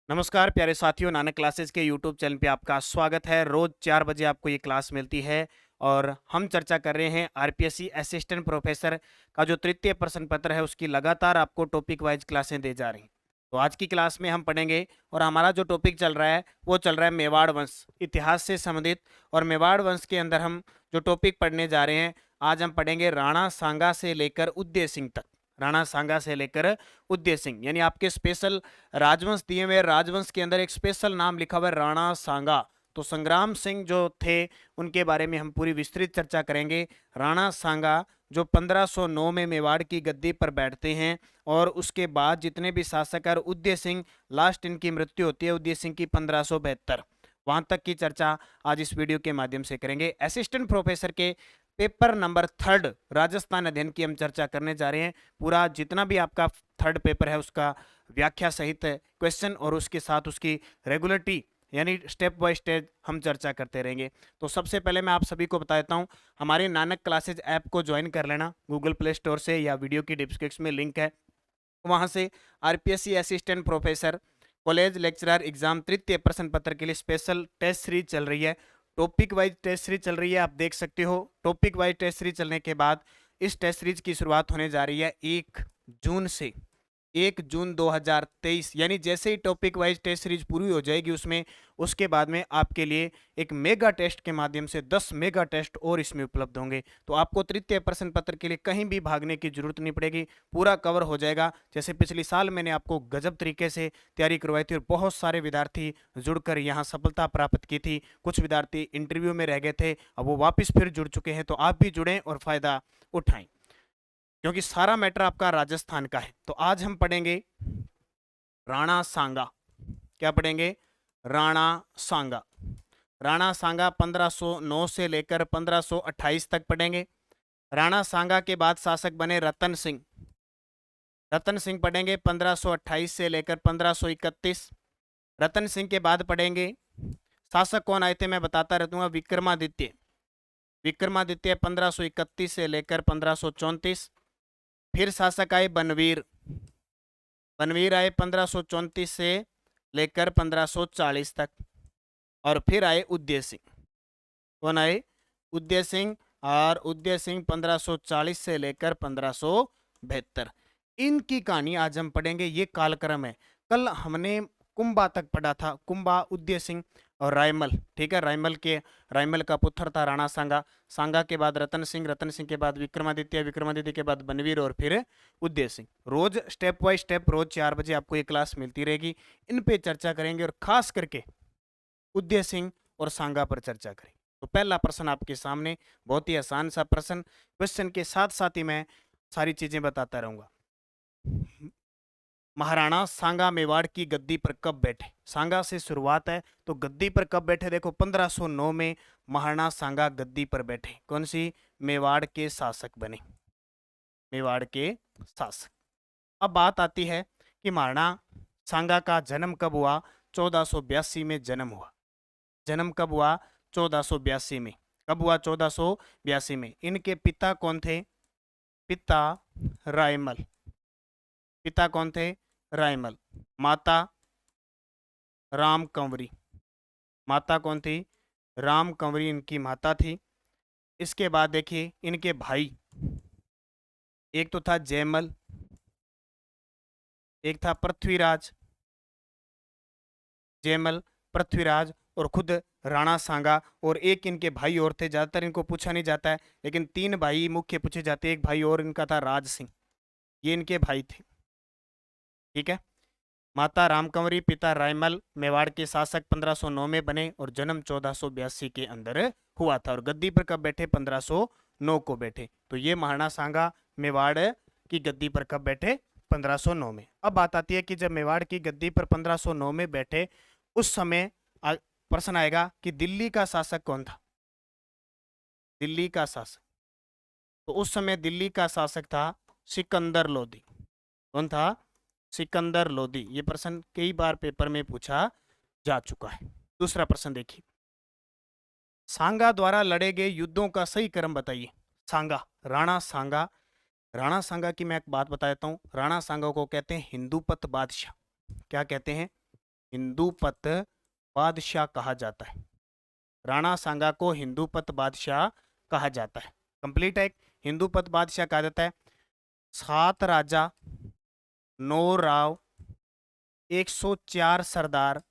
नमस्कार प्यारे साथियों, नानक क्लासेस के यूट्यूब चैनल पे आपका स्वागत है। रोज 4 बजे आपको ये क्लास मिलती है और हम चर्चा कर रहे हैं आरपीएससी असिस्टेंट प्रोफेसर का जो तृतीय प्रश्न पत्र है उसकी लगातार आपको टॉपिक वाइज क्लासें दे जा रही हैं। तो आज की क्लास में हम पढ़ेंगे और हमारा जो टॉपिक चल रहा है वो चल रहा है मेवाड़ वंश, इतिहास से संबंधित। और मेवाड़ वंश के अंदर हम जो टॉपिक पढ़ने जा रहे हैं, आज हम पढ़ेंगे राणा सांगा से लेकर उदय सिंह तक। राणा सांगा से लेकर उदय सिंह यानी आपके स्पेशल राजवंश दिए हुए, राजवंश के अंदर एक स्पेशल नाम लिखा हुआ है राणा सांगा। तो संग्राम सिंह जो थे उनके बारे में हम पूरी विस्तृत चर्चा करेंगे। राणा सांगा जो 1509 में मेवाड़ की गद्दी पर बैठते हैं और उसके बाद जितने भी शासक और उदय सिंह, लास्ट इनकी मृत्यु होती है उदय सिंह की 1572, वहां तक की चर्चा आज इस वीडियो के माध्यम से करेंगे। असिस्टेंट प्रोफेसर के पेपर नंबर 3 राजस्थान अध्ययन की हम चर्चा करने जा रहे हैं। पूरा जितना भी आपका 3 पेपर है उसका व्याख्या सहित क्वेश्चन और उसके साथ उसकी रेगुलरिटी यानी स्टेप बाय स्टेप हम चर्चा करते रहेंगे। तो सबसे पहले मैं आप सभी को बता देता हूं, हमारे नानक क्लासेज ऐप को ज्वाइन कर लेना गूगल प्ले स्टोर से, या वीडियो की डिस्क्रिप्शन में लिंक है, वहां से RPSC assistant professor college lecturer exam तृतीय प्रश्न पत्र के लिए स्पेशल टेस्ट सीरीज चल रही है। टॉपिक वाइज टेस्ट सीरीज चल रही है, आप देख सकते हो। टॉपिक वाइज टेस्ट सीरीज चलने के बाद इस टेस्ट सीरीज की शुरुआत होने जा रही है 1 जून से। 1 जून 2023 यानी जैसे ही टॉपिक वाइज टेस्ट सीरीज पूरी हो जाएगी उसमें, उसके बाद में आपके लिए एक मेगा टेस्ट के माध्यम से 10 मेगा टेस्ट और इसमें उपलब्ध होंगे। तो आपको तृतीय प्रश्न पत्र के लिए कहीं भी भागने की जरूरत नहीं पड़ेगी, पूरा कवर हो जाएगा। जैसे पिछले साल मैंने आपको गजब तरीके से तैयारी करवाई थी और बहुत सारे विद्यार्थी जुड़कर यहाँ सफलता प्राप्त की थी। कुछ विद्यार्थी इंटरव्यू में रह गए थे, अब वो वापस फिर जुड़ चुके हैं। तो आप भी जुड़ें और फायदा उठाएं, क्योंकि सारा मैटर आपका राजस्थान का है। तो आज हम पढ़ेंगे राणा सांगा। क्या पढ़ेंगे? राणा सांगा। राणा सांगा 1509 से लेकर 1528 तक पढ़ेंगे। राणा सांगा के बाद शासक बने रतन सिंह। रतन सिंह पढ़ेंगे 1528 से लेकर 1531। रतन सिंह के बाद पढ़ेंगे, शासक कौन आए थे मैं बताता रहूंगा, विक्रमादित्य। विक्रमादित्य 1531 से लेकर 1534। फिर शासक आए बनवीर। बनवीर आए 1534 से लेकर 1540 तक। और फिर आए उदय सिंह। कौन आए? उदय सिंह। और उदय सिंह 1540 से लेकर 1572। इनकी कहानी आज हम पढ़ेंगे, ये कालक्रम है। कल हमने कुंभा तक पढ़ा था, कुंभा, उदय सिंह और रायमल। ठीक है, रायमल का पुत्र था राणा सांगा। सांगा के बाद रतन सिंह, रतन सिंह के बाद विक्रमादित्य, विक्रमादित्य के बाद बनवीर और फिर उदय सिंह। रोज स्टेप बाय स्टेप रोज 4 बजे आपको ये क्लास मिलती रहेगी, इन पे चर्चा करेंगे और खास करके उदय सिंह और सांगा पर चर्चा करेंगे। तो पहला प्रश्न आपके सामने, बहुत ही आसान सा प्रश्न। क्वेश्चन के साथ साथ ही मैं सारी चीजें बताता रहूंगा। महाराणा सांगा मेवाड़ की गद्दी पर कब बैठे? सांगा से शुरुआत है, तो गद्दी पर कब बैठे? देखो 1509 में महाराणा सांगा गद्दी पर बैठे। कौन सी? मेवाड़ के शासक बने, मेवाड़ के शासक। अब बात आती है कि महाराणा सांगा का जन्म कब हुआ? 1482 में जन्म हुआ। जन्म कब हुआ? 1482 में। कब हुआ? 1482 में। इनके पिता कौन थे? पिता रायमल। पिता कौन थे? रायमल। माता राम कंवरी। माता कौन थी? राम कंवरी इनकी माता थी। इसके बाद देखिए इनके भाई, एक तो था जयमल, एक था पृथ्वीराज। जयमल, पृथ्वीराज और खुद राणा सांगा, और एक इनके भाई और थे। ज्यादातर इनको पूछा नहीं जाता है, लेकिन 3 भाई मुख्य पूछे जाते हैं। एक भाई और इनका था राज सिंह, ये इनके भाई थे। ठीक है। माता रामकंवरी, पिता रायमल, मेवाड़ के शासक 1509 में बने और जन्म 1482 के अंदर हुआ था। और गद्दी पर कब बैठे? 1509 को बैठे। तो ये महाराणा सांगा मेवाड़ की गद्दी पर कब बैठे? 1509 में। अब बात आती है कि जब मेवाड़ की गद्दी पर 1509 में बैठे, उस समय प्रश्न आएगा कि दिल्ली का शासक कौन था? दिल्ली का शासक, तो उस समय दिल्ली का शासक था सिकंदर लोदी। कौन था? सिकंदर लोदी। ये प्रश्न कई बार पेपर में पूछा जा चुका है। दूसरा प्रश्न देखिए, सांगा द्वारा लड़े गए युद्धों का सही क्रम बताइए। सांगा, राणा सांगा। राणा सांगा की मैं एक बात बता देता हूं, राणा सांगा को कहते हैं हिंदूपत बादशाह। क्या कहते हैं? हिंदूपत बादशाह कहा जाता है। राणा सांगा को हिंदूपत बादशाह कहा जाता है। कंप्लीट है। हिंदूपत बादशाह कहा जाता है। 7 राजा, 9 राव, 104 सरदार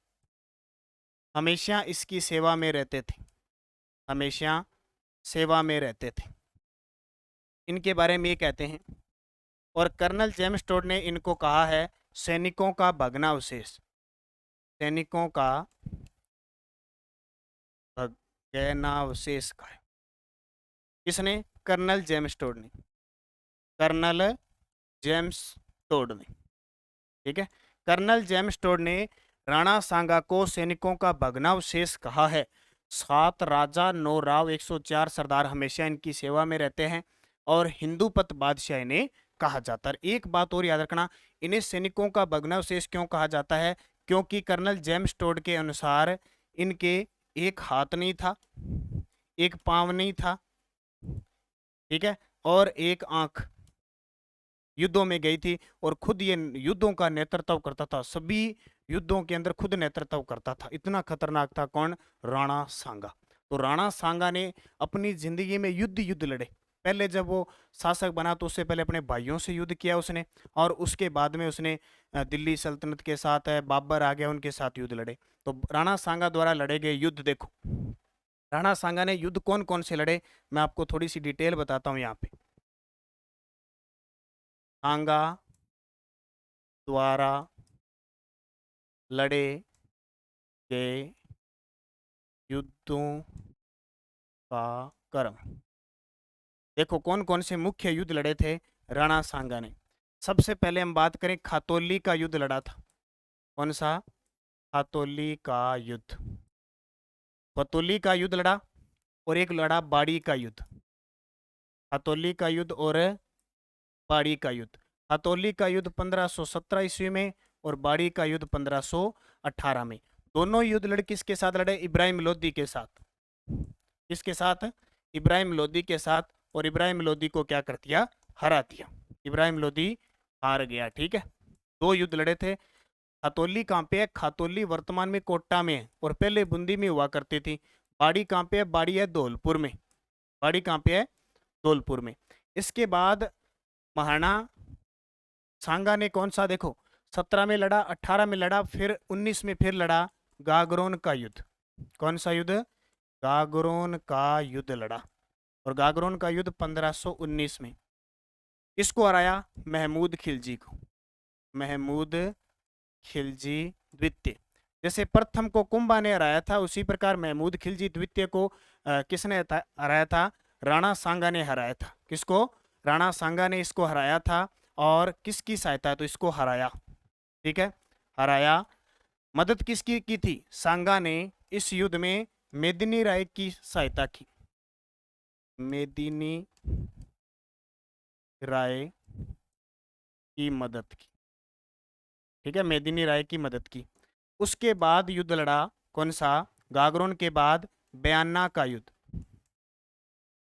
हमेशा इसकी सेवा में रहते थे, हमेशा सेवा में रहते थे। इनके बारे में ये कहते हैं। और कर्नल जेम्स टोड ने इनको कहा है सैनिकों का भग्नावशेष, सैनिकों का भग्नावशेष का है। किसने? कर्नल जेम्स टोड ने, कर्नल जेम्स टोड ने। ठीक है, कर्नल जेम्स टोड ने राणा सांगा को सैनिकों का भग्नावशेष कहा है। 7 राजा, 9 राव, 104 सरदार हमेशा इनकी सेवा में रहते हैं और हिंदूपत बादशाह इन्हें कहा जाता है। एक बात और याद रखना, इन्हें सैनिकों का भग्नावशेष क्यों कहा जाता है? क्योंकि कर्नल जेम्स टोड के अनुसार इनके एक हाथ नहीं था, एक पांव नहीं था, ठीक है, और एक आंख युद्धों में गई थी और खुद ये युद्धों का नेतृत्व करता था, सभी युद्धों के अंदर खुद नेतृत्व करता था। इतना खतरनाक था। कौन? राणा सांगा। तो राणा सांगा ने अपनी जिंदगी में युद्ध लड़े। पहले जब वो शासक बना तो उससे पहले अपने भाइयों से युद्ध किया उसने, और उसके बाद में उसने दिल्ली सल्तनत के साथ बाबर आ गया, उनके साथ युद्ध लड़े। तो राणा सांगा द्वारा लड़े गए युद्ध देखो, राणा सांगा ने युद्ध कौन कौन से लड़े, मैं आपको थोड़ी सी डिटेल बताता हूँ यहाँ पे। सांगा द्वारा लड़े गए युद्धों का क्रम देखो, कौन कौन से मुख्य युद्ध लड़े थे राणा सांगा ने। सबसे पहले हम बात करें, खातौली का युद्ध लड़ा था। कौन सा? खातौली का युद्ध। खातौली का युद्ध लड़ा, और एक लड़ा बाड़ी का युद्ध। खातौली का युद्ध और बाड़ी का युद्ध। खातौली का युद्ध 1517 ईस्वी में और बाड़ी का युद्ध 1518 में। दोनों युद्ध लड़े किसके साथ लड़े? इब्राहिम लोदी के साथ। किसके साथ? इब्राहिम लोदी के साथ। और इब्राहिम लोदी को क्या कर दिया? हरा दिया। इब्राहिम लोदी हार गया। ठीक है, 2 युद्ध लड़े थे। खातौली कहाँ पे है? खातौली वर्तमान में कोटा में है और पहले बूंदी में हुआ करती थी। बाड़ी कहाँ पे है? बाड़ी है धौलपुर में। बाड़ी कहाँ पे है? धौलपुर में। इसके बाद महाराणा सांगा ने कौन सा, देखो, 17 में लड़ा, 18 में लड़ा, फिर 19 में फिर लड़ा गागरोन का युद्ध। कौन सा युद्ध? गागरोन का युद्ध लड़ा। और गागरोन का युद्ध 1519 में। इसको हराया? महमूद खिलजी को। महमूद खिलजी द्वितीय। जैसे प्रथम को कुंभा ने हराया था, उसी प्रकार महमूद खिलजी द्वितीय को किसने हराया था? राणा सांगा ने हराया था। किसको? राणा सांगा ने इसको हराया था। और किसकी सहायता? तो इसको हराया। ठीक है, हराया। मदद किसकी की थी? सांगा ने इस युद्ध में मेदिनी राय की सहायता की। मेदिनी राय की मदद की। ठीक है, मेदिनी राय की मदद की। उसके बाद युद्ध लड़ा। कौन सा? गागरोन के बाद बयाना का युद्ध।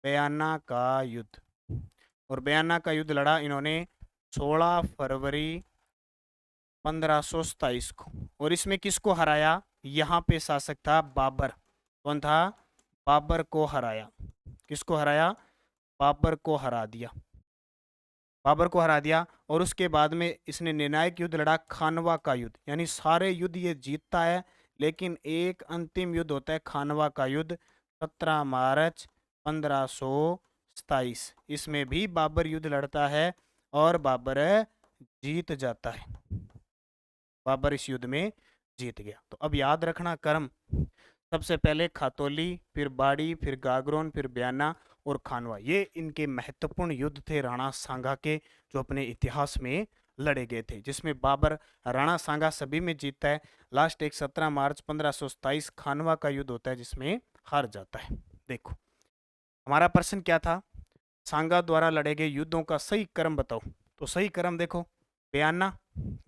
बयाना का युद्ध। और बयाना का युद्ध लड़ा इन्होंने 16 फरवरी 1527 को। और इसमें किसको हराया? यहाँ पे शासक था बाबर। कौन था? बाबर को हराया। किसको हराया? बाबर को हरा दिया। बाबर को हरा दिया। और उसके बाद में इसने निर्णायक युद्ध लड़ा, खानवा का युद्ध। यानी सारे युद्ध ये जीतता है, लेकिन एक अंतिम युद्ध होता है खानवा का युद्ध, 17 मार्च 1527। इसमें भी बाबर युद्ध लड़ता है और बाबर जीत जाता है। बाबर इस युद्ध में जीत गया। तो अब याद रखना क्रम, सबसे पहले खातौली, फिर बाड़ी, फिर गागरोन, फिर बयाना और खानवा। ये इनके महत्वपूर्ण युद्ध थे राणा सांगा के, जो अपने इतिहास में लड़े गए थे, जिसमें बाबर, राणा सांगा सभी में जीतता है। लास्ट एक 17 मार्च 1527 खानवा का युद्ध होता है, जिसमें हार जाता है। देखो, हमारा प्रश्न क्या था? सांगा द्वारा लड़े गए युद्धों का सही क्रम बताओ। तो सही क्रम देखो, बयाना,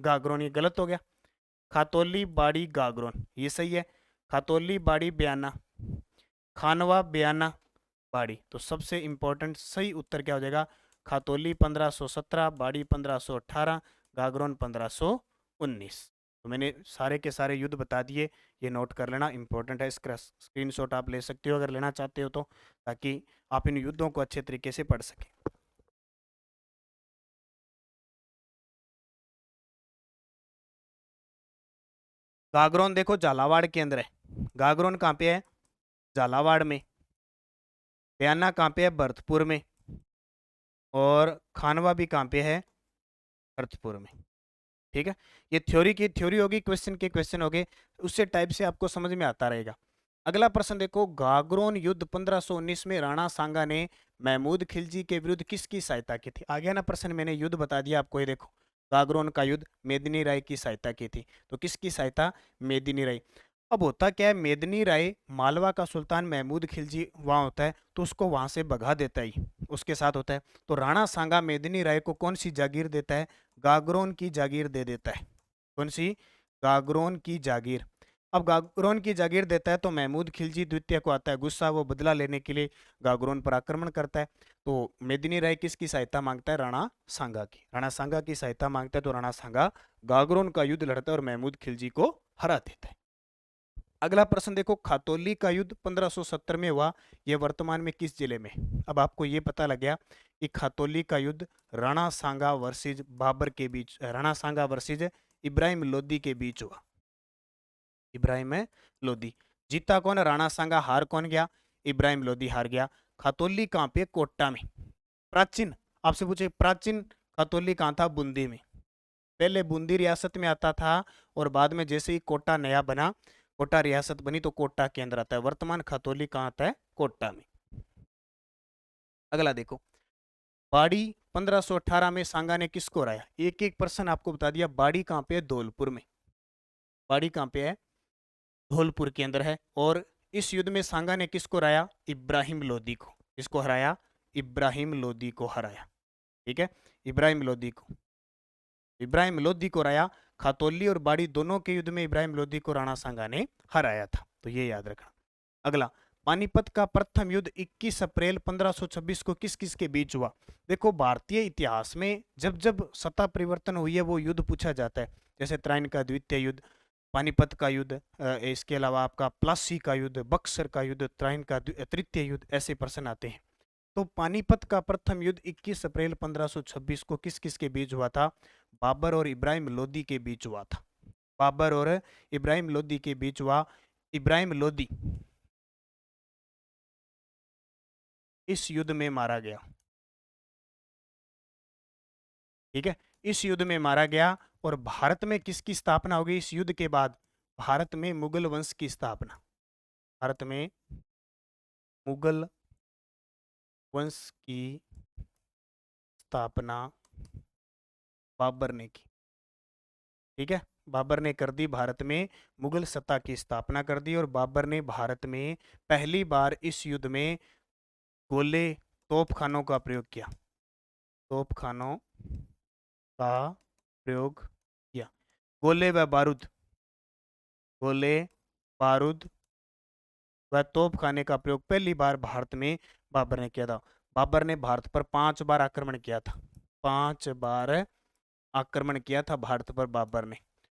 गागरोन, ये गलत हो गया। खातौली, बाड़ी, गागरोन, ये सही है। खातौली, बाड़ी, बयाना, खानवा, बयाना, बाड़ी। तो सबसे इंपॉर्टेंट सही उत्तर क्या हो जाएगा? खातौली 1517, बाड़ी 1518, गागरोन 1519। तो मैंने सारे के सारे युद्ध बता दिए, ये नोट कर लेना, इंपॉर्टेंट है। इसका स्क्रीनशॉट आप ले सकते हो अगर लेना चाहते हो तो, ताकि आप इन युद्धों को अच्छे तरीके से पढ़ सकें। गागरोन देखो झालावाड़ के अंदर है। गागरोन कहाँ पे है? झालावाड़ में। बयाना कहाँ पे है? भरतपुर में। और खानवा भी कहाँ पे है? भरतपुर में। ठीक है, ये थ्योरी की थ्योरी होगी, क्वेश्चन के क्वेश्चन हो गए, उससे टाइप से आपको समझ में आता रहेगा। अगला प्रश्न देखो, गागरोन युद्ध 1519 में राणा सांगा ने महमूद खिलजी के विरुद्ध किसकी सहायता की थी? आ गया ना प्रश्न, मैंने युद्ध बता दिया आपको। ये देखो, गागरोन का युद्ध मेदिनी राय की सहायता की थी। तो किसकी सहायता? मेदिनी राय। अब होता क्या है, मेदिनी राय मालवा का सुल्तान महमूद खिलजी वहां होता है, तो उसको वहां से भगा देता ही, उसके साथ होता है। तो राणा सांगा मेदिनी राय को कौन सी जागीर देता है? गागरोन की जागीर दे देता है। कौन सी? गागरोन की जागीर। अब गागरोन की जागीर देता है तो महमूद खिलजी द्वितीय को आता है गुस्सा, वो बदला लेने के लिए गागरोन पर आक्रमण करता है। तो मेदिनी राय किसकी सहायता मांगता है? राणा सांगा की। राणा सांगा की सहायता मांगता है, तो राणा सांगा गागरोन का युद्ध लड़ता है और महमूद खिलजी को हरा देता है। अगला प्रश्न देखो, खातौली का युद्ध 1570 में हुआ, यह वर्तमान में किस जिले में? अब आपको यह पता लग गया कि खातौली का युद्ध राणा सांगा वर्सेज बाबर के बीच, राणा सांगा वर्सेज इब्राहिम लोदी के बीच हुआ। इब्राहिम लोदी जीता कौन? राणा सांगा। हार कौन गया? इब्राहिम लोदी हार गया। खातौली कहाँ पे? कोट्टा में। प्राचीन, आपसे पूछे प्राचीन खातौली कहाँ था? बूंदी में। पहले बूंदी रियासत में आता था, और बाद में जैसे ही कोटा नया बना, कोटा रियासत बनी, तो कोटा के अंदर आता है। वर्तमान खतौली कहाँ आता है? कोटा में। अगला देखो, बाड़ी 1518 में सांगा ने किसको हराया? एक एक पर्सन आपको बता दिया। बाड़ी कहाँ पे है? धौलपुर में। बाड़ी कहाँ पे है? धौलपुर के अंदर है। और इस युद्ध में सांगा ने किसको हराया? इब्राहिम लोदी को। किसको हराया? इब्राहिम लोदी को हराया। ठीक है, इब्राहिम लोदी को, इब्राहिम लोदी को हराया। खातौली और बाड़ी दोनों के युद्ध में इब्राहिम लोदी को राणा सांगा ने हराया था, तो ये याद रखना। अगला, पानीपत का प्रथम युद्ध 21 अप्रैल 1526 को किस किस के बीच हुआ? देखो, भारतीय इतिहास में जब जब सत्ता परिवर्तन हुई है वो युद्ध पूछा जाता है। जैसे त्राइन का द्वितीय युद्ध, पानीपत का युद्ध, इसके अलावा आपका प्लासी का युद्ध, बक्सर का युद्ध, त्राइन का तृतीय युद्ध, ऐसे प्रश्न आते हैं। तो पानीपत का प्रथम युद्ध 21 अप्रैल 1526 को किस किस के बीच हुआ था? बाबर और इब्राहिम लोदी के बीच हुआ था। बाबर और इब्राहिम लोदी के बीच हुआ। इब्राहिम लोदी इस युद्ध में मारा गया। ठीक है, इस युद्ध में मारा गया। और भारत में किसकी स्थापना होगी इस युद्ध के बाद? भारत में मुगल वंश की स्थापना। भारत में मुगल वंश की स्थापना बाबर ने की। ठीक है, बाबर ने कर दी, भारत में मुगल सत्ता की स्थापना कर दी। और बाबर ने भारत में पहली बार इस युद्ध में गोले, तोपखानों का प्रयोग किया। तोपखानों का प्रयोग किया। गोले व बारूद, गोले, बारूद व तोपखाने का प्रयोग पहली बार भारत में बाबर ने किया था। बाबर ने भारत पर 5 बार आक्रमण किया था। 5 बार आक्रमण किया था भारत पर बाबर ने।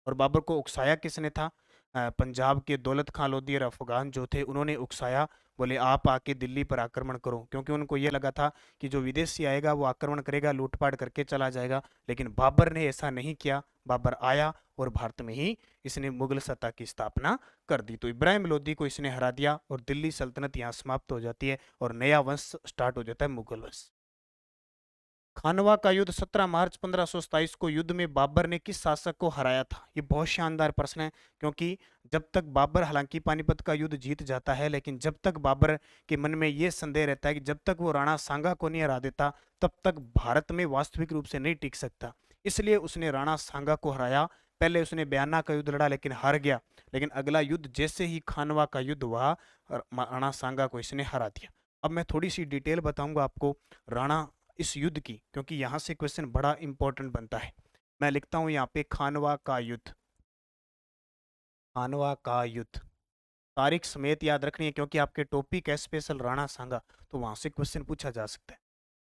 और बाबर को उकसाया किसने था? पंजाब के दौलत खां लोधी और अफगान जो थे, उन्होंने उकसाया, बोले आप आके दिल्ली पर आक्रमण करो, क्योंकि उनको ये लगा था कि जो विदेशी आएगा वो आक्रमण करेगा, लूटपाट करके चला जाएगा। लेकिन बाबर ने ऐसा नहीं किया। बाबर आया और भारत में ही इसने मुगल सत्ता की स्थापना कर दी। तो इब्राहिम लोदी को इसने हरा दिया और दिल्ली सल्तनत यहाँ समाप्त हो जाती है और नया वंश स्टार्ट हो जाता है, मुगल वंश। खानवा का युद्ध 17 मार्च 1527 को युद्ध में बाबर ने किस शासक को हराया था? ये बहुत शानदार प्रश्न है, क्योंकि जब तक बाबर, हालांकि पानीपत का युद्ध जीत जाता है, लेकिन जब तक बाबर के मन में ये संदेह रहता है कि जब तक वो राणा सांगा को नहीं हरा देता तब तक भारत में वास्तविक रूप से नहीं टिक सकता। इसलिए उसने राणा सांगा को हराया। पहले उसने बयाना का युद्ध लड़ा लेकिन हार गया, लेकिन अगला युद्ध जैसे ही खानवा का युद्ध हुआ, राणा सांगा को इसने हरा दिया। अब मैं थोड़ी सी डिटेल बताऊंगा आपको राणा इस युद्ध की, क्योंकि यहां से क्वेश्चन बड़ा इंपॉर्टेंट बनता है। मैं लिखता हूं यहाँ पे खानवा का युद्ध। खानवा का युद्ध तारीख समेत याद रखनी है, क्योंकि आपके टॉपिक है स्पेशल राणा सांगा, तो वहां से क्वेश्चन पूछा जा सकता है।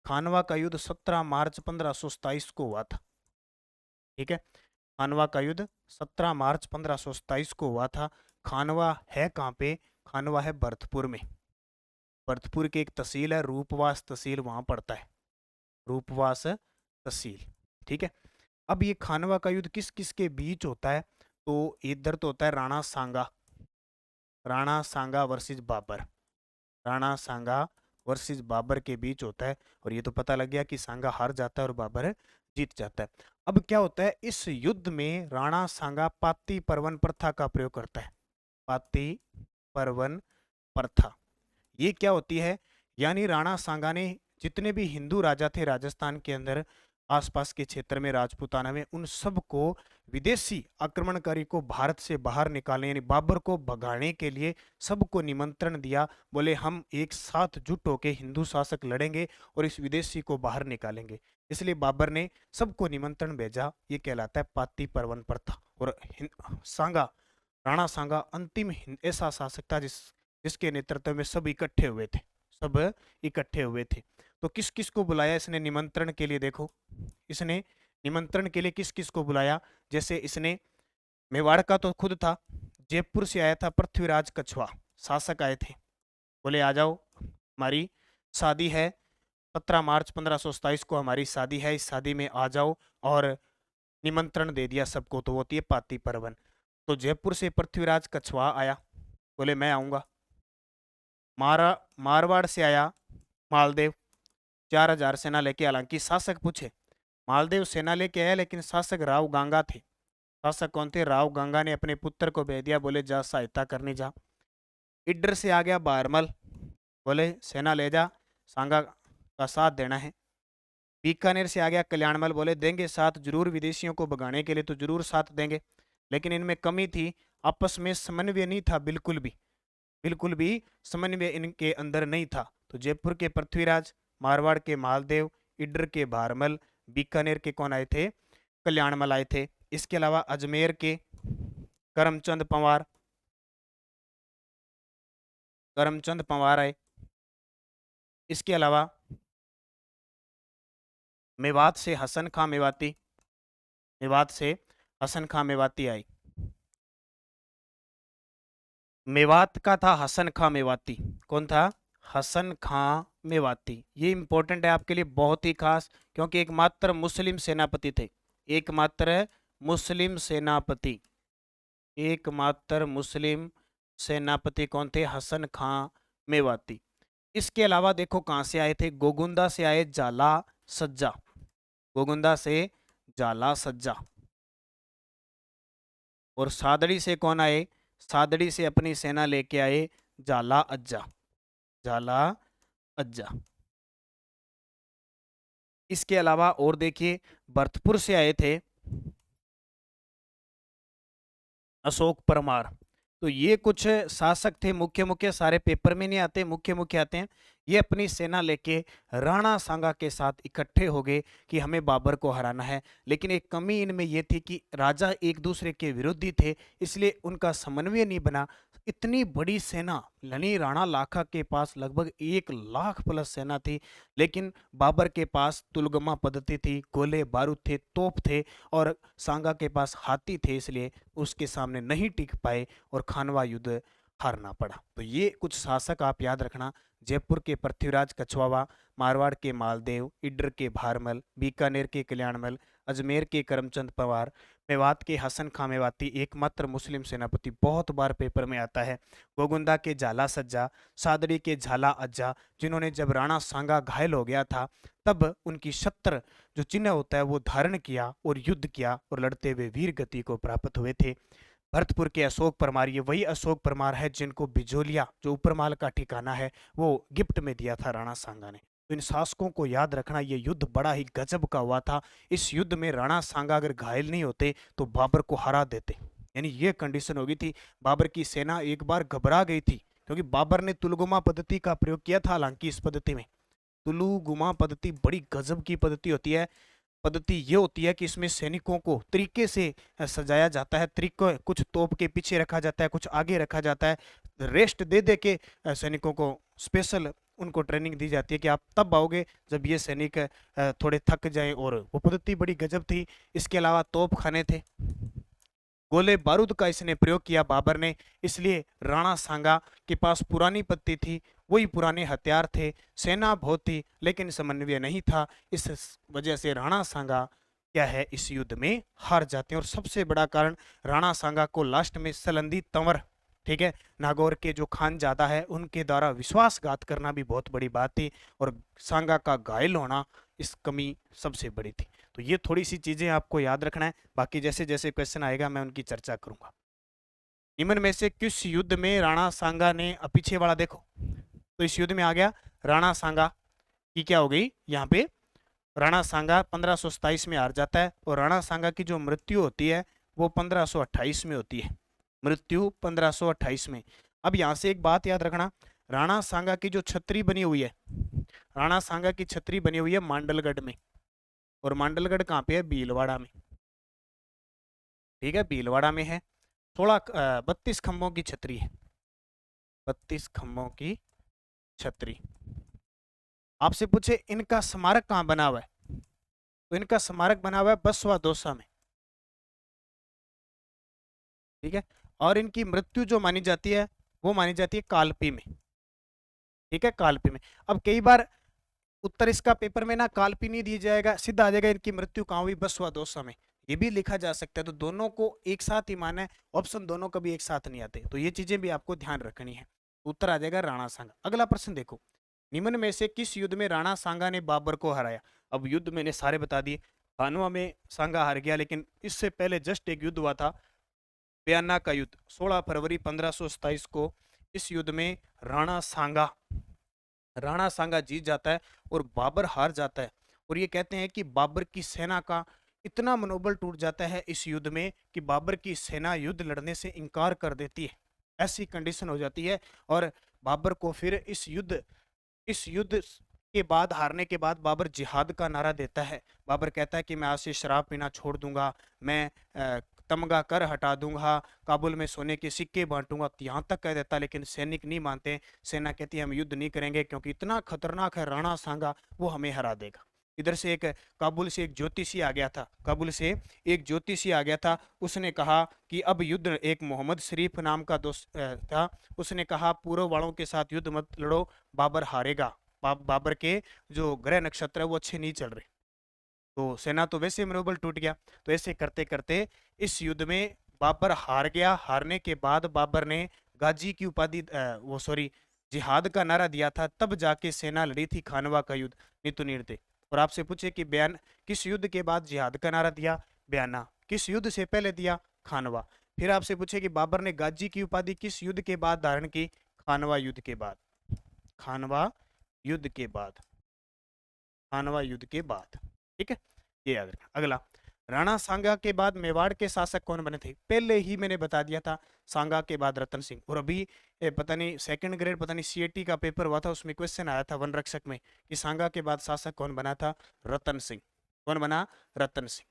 खानवा का युद्ध 17 मार्च 1527 को हुआ था। ठीक है, खानवा का युद्ध 17 मार्च 1527 को हुआ था। खानवा है कहाँ पे? खानवा है भरतपुर में। भरतपुर की एक तहसील है, रूपवास तहसील, वहां पड़ता है, रूपवास तहसील। ठीक है। अब ये खानवा का युद्ध किस किस के बीच होता है? तो इधर तो होता है राणा सांगा, राणा सांगा वर्सेस बाबर, राणा सांगा वर्सेस बाबर के बीच होता है। और ये तो पता लग गया कि सांगा हार जाता है और बाबर जीत जाता है। अब क्या होता है इस युद्ध में? राणा सांगा पाती परवन प्रथा का प्रयोग करता है। पाती परवन प्रथा ये क्या होती है? यानी राणा सांगा ने जितने भी हिंदू राजा थे राजस्थान के अंदर, आसपास के क्षेत्र में, राजपूताना में, उन सबको, विदेशी आक्रमणकारी को भारत से बाहर निकालने यानी बाबर को भगाने के लिए सबको निमंत्रण दिया। बोले हम एक साथ जुट होके हिंदू शासक लड़ेंगे और इस विदेशी को बाहर निकालेंगे। इसलिए बाबर ने सबको निमंत्रण भेजा। ये कहलाता है पाती परवन प्रथा। और सांगा, राणा सांगा अंतिम ऐसा शासक था जिसके नेतृत्व में सब इकट्ठे हुए थे, सब इकट्ठे हुए थे। तो किस किस को बुलाया इसने निमंत्रण के लिए? देखो, इसने निमंत्रण के लिए किस किस को बुलाया? जैसे इसने मेवाड़ का तो खुद था, जयपुर से आया था पृथ्वीराज कछवा, शासक आए थे। बोले आ जाओ, हमारी शादी है, 17 मार्च 1527 को हमारी शादी है, इस शादी में आ जाओ। और निमंत्रण दे दिया सबको। तो होती है पाती परवन। तो जयपुर से पृथ्वीराज कछवा आया, बोले मैं आऊंगा। मारवाड़ से आया मालदेव, 4000 सेना लेके। हालांकि शासक पूछे, मालदेव सेना लेके आया लेकिन शासक राव गांगा थे। शासक कौन थे? राव गांगा ने अपने पुत्र को भेज दिया, बोले जा सहायता करने जा। इडर से आ गया बारमल, बोले सेना ले जा, सांगा का साथ देना है। बीकानेर से आ गया कल्याणमल, बोले देंगे साथ जरूर, विदेशियों को भगाने के लिए तो जरूर साथ देंगे। लेकिन इनमें कमी थी, आपस में समन्वय नहीं था, बिल्कुल भी समन्वय इनके अंदर नहीं था। तो जयपुर के पृथ्वीराज, मारवाड़ के मालदेव, इडर के भारमल, बीकानेर के कौन आए थे? कल्याणमल आए थे। इसके अलावा अजमेर के करमचंद पंवार, करमचंद पंवार आए। इसके अलावा मेवात से हसन खां मेवाती, मेवात से हसन खां मेवाती आए। मेवात का था हसन खां मेवाती। कौन था? हसन खां मेवाती। ये इंपॉर्टेंट है आपके लिए, बहुत ही खास, क्योंकि एकमात्र मुस्लिम सेनापति थे, एकमात्र मुस्लिम सेनापति, एकमात्र मुस्लिम सेनापति कौन थे? हसन खां मेवाती। इसके अलावा देखो कहां से आए थे? गोगुंदा से आए जाला सज्जा, गोगुंदा से जाला सज्जा। और सादड़ी से कौन आए? सादड़ी से अपनी सेना लेके आए जाला अज्जा, जाला अज्जा। इसके अलावा और देखिए, भरतपुर से आए थे अशोक परमार। तो ये कुछ शासक थे, मुख्य मुख्य, सारे पेपर में नहीं आते, मुख्य मुख्य आते हैं। ये अपनी सेना लेके राणा सांगा के साथ इकट्ठे हो गए कि हमें बाबर को हराना है। लेकिन एक कमी इनमें ये थी कि राजा एक दूसरे के विरोधी थे, इसलिए उनका समन्वय नहीं बना। इतनी बड़ी सेना, यानी राणा लाखा के पास लगभग 1 लाख प्लस सेना थी, लेकिन बाबर के पास तुलगमा पद्धति थी, गोले बारूद थे, तोप थे, और सांगा के पास हाथी थे, इसलिए उसके सामने नहीं टिक पाए और खानवा युद्ध हारना पड़ा। तो ये कुछ शासक आप याद रखना, जयपुर के पृथ्वीराज कछवावा, मारवाड़ के मालदेव, इडर के भारमल, बीकानेर के कल्याणमल, अजमेर के करमचंद पवार, मेवात के हसन खां मेवाती, एकमात्र मुस्लिम सेनापति, बहुत बार पेपर में आता है। गोगुंदा के झाला सज्जा, सादड़ी के झाला अज्जा, जिन्होंने जब राणा सांगा घायल हो गया था तब उनकी छत्र जो चिन्ह होता है वो धारण किया और युद्ध किया और लड़ते हुए वीर गति को प्राप्त हुए थे। भरतपुर के अशोक परमार, ये वही अशोक परमार है जिनको बिजोलिया, जो ऊपरमाल का ठिकाना है, वो गिफ्ट में दिया था राणा सांगा ने। तो इन शासकों को याद रखना, ये युद्ध बड़ा ही गजब का हुआ था। इस युद्ध में राणा सांगा अगर घायल नहीं होते तो बाबर को हरा देते, यानी ये कंडीशन हो गई थी। बाबर की सेना एक बार घबरा गई थी, क्योंकि बाबर ने तुलगुमा पद्धति का प्रयोग किया था। हालांकि इस पद्धति में, तुलुगुमा पद्धति बड़ी गजब की पद्धति होती है। पद्धति ये होती है कि इसमें सैनिकों को तरीके से सजाया जाता है, तरीके, कुछ तोप के पीछे रखा जाता है, कुछ आगे रखा जाता है, रेस्ट दे दे के सैनिकों को स्पेशल उनको ट्रेनिंग दी जाती है कि आप तब आओगे जब ये सैनिक थोड़े थक जाएं। और वो पद्धति बड़ी गजब थी। इसके अलावा तोप खाने थे, गोले बारूद का इसने प्रयोग किया बाबर ने, इसलिए राणा सांगा के पास पुरानी पत्ती थी, वही पुराने हथियार थे, सेना बहुत थी लेकिन समन्वय नहीं था। इस वजह से राणा सांगा क्या है इस युद्ध में हार जाते हैं। और सबसे बड़ा कारण राणा सांगा को लास्ट में सलंदी तंवर, ठीक है, नागौर के जो खानजादा है उनके द्वारा विश्वासघात करना भी बहुत बड़ी बात थी, और सांगा का घायल होना इस कमी सबसे बड़ी थी। तो ये थोड़ी सी चीजें आपको याद रखना है, बाकी जैसे जैसे क्वेश्चन आएगा मैं उनकी चर्चा करूंगा। निम्न में से किस युद्ध में राणा सांगा ने, पीछे वाला देखो, तो इस युद्ध में आ गया राणा सांगा की क्या हो गई यहाँ पे, राणा सांगा 1527 में हार जाता है, और राणा सांगा की जो मृत्यु होती है वो 1528 में होती है, मृत्यु 1528 में। अब यहाँ से एक बात याद रखना, राणा सांगा की जो छतरी बनी हुई है, राणा सांगा की छतरी बनी हुई है मांडलगढ़ में, और मांडलगढ़ कहाँ पे है, भीलवाड़ा में, ठीक है, भीलवाड़ा में है। 32 खंभों की छतरी है, 32 खंभों की छतरी। आपसे पूछे इनका स्मारक कहाँ बना हुआ है, तो इनका स्मारक बना हुआ है बसवा दौसा में, ठीक है। और इनकी मृत्यु जो मानी जाती है वो मानी जाती है कालपी में, ठीक है, कालपी में। अब कई बार उत्तर इसका पेपर में ना कालपी नहीं दिया जाएगा, सीधा आ जाएगा इनकी मृत्यु कहाँ हुई, बसवा दौसा में, ये भी लिखा जा सकता है। तो दोनों को एक साथ ही माना है, ऑप्शन दोनों कभी एक साथ नहीं आते, तो ये चीजें भी आपको ध्यान रखनी है। उत्तर आ जाएगा राणा सांगा। अगला प्रश्न देखो, निम्न में से किस युद्ध में राणा सांगा ने बाबर को हराया। अब युद्ध मैंने सारे बता दिए, खानवा में सांगा हार गया, लेकिन इससे पहले जस्ट एक युद्ध हुआ था, बयाना का युद्ध, 16 फरवरी 1527 को। इस युद्ध में राणा सांगा जीत जाता है और बाबर हार जाता है। और ये कहते हैं कि बाबर की सेना का इतना मनोबल टूट जाता है इस युद्ध में कि बाबर की सेना युद्ध लड़ने से इनकार कर देती है, ऐसी कंडीशन हो जाती है। और बाबर को फिर इस युद्ध के बाद, हारने के बाद बाबर जिहाद का नारा देता है। बाबर कहता है कि मैं आज से शराब पीना छोड़ दूंगा, मैं तमगा कर हटा दूंगा, काबुल में सोने के सिक्के बांटूंगा, यहाँ तक कह देता है। लेकिन सैनिक नहीं मानते, सेना कहती है हम युद्ध नहीं करेंगे क्योंकि इतना खतरनाक है राणा सांगा, वो हमें हरा देगा। इधर से काबुल से एक ज्योतिषी आ गया था, काबुल से एक ज्योतिषी आ गया था, उसने कहा कि अब युद्ध, एक मोहम्मद शरीफ नाम का दोस्त था, उसने कहा पूर्व वालों के साथ युद्ध मत लड़ो, बाबर हारेगा, बाबर के जो ग्रह नक्षत्र है वो अच्छे नहीं चल रहे। तो सेना तो वैसे मनोबल टूट गया। तो ऐसे करते करते इस युद्ध में बाबर हार गया। हारने के बाद बाबर ने गाजी की उपाधि, वो सॉरी, जिहाद का नारा दिया था, तब जाके सेना लड़ी थी खानवा का युद्ध, नीतू निर्दय। और आपसे पूछे कि बयान किस युद्ध के बाद जिहाद का नारा दिया, बयाना। किस युद्ध से पहले दिया, खानवा। फिर आपसे पूछे कि बाबर ने गाजी की उपाधि किस युद्ध के बाद धारण की, खानवा युद्ध के बाद, खानवा युद्ध के बाद, खानवा युद्ध के बाद, ठीक है, ये याद रखना। अगला, राणा सांगा के बाद मेवाड़ के शासक कौन बने थे, पहले ही मैंने बता दिया था, सांगा के बाद रतन सिंह। और अभी पता नहीं सेकंड ग्रेड, पता नहीं सीएटी का पेपर हुआ था, उसमें क्वेश्चन आया था वन रक्षक में कि सांगा के बाद शासक कौन बना था, रतन सिंह। कौन बना, रतन सिंह।